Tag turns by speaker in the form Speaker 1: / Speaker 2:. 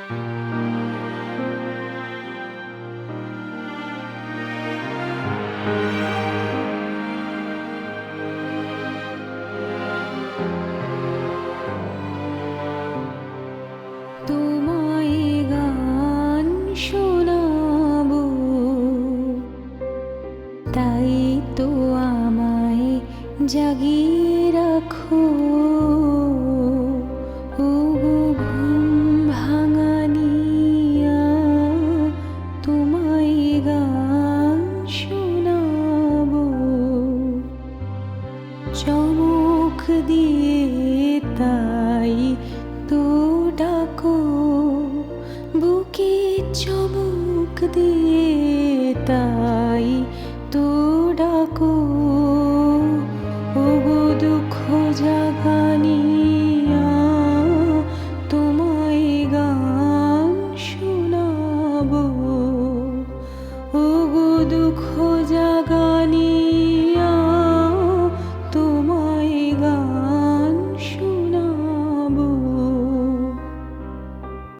Speaker 1: তোমায় গান শোনাবো, তাই তো আমায় জাগিয়ে রাখো। ওগো ঘুম ভাঙানিয়া, তোমায় গান শোনাবো। চমক দিয়ে তাই তো ডাকো, বুকে চমক দিয়ে তাই তো ডাকো। ওগো দুঃখ জাগানিয়া, তোমায় গান শোনাবো। ওগো দুঃখ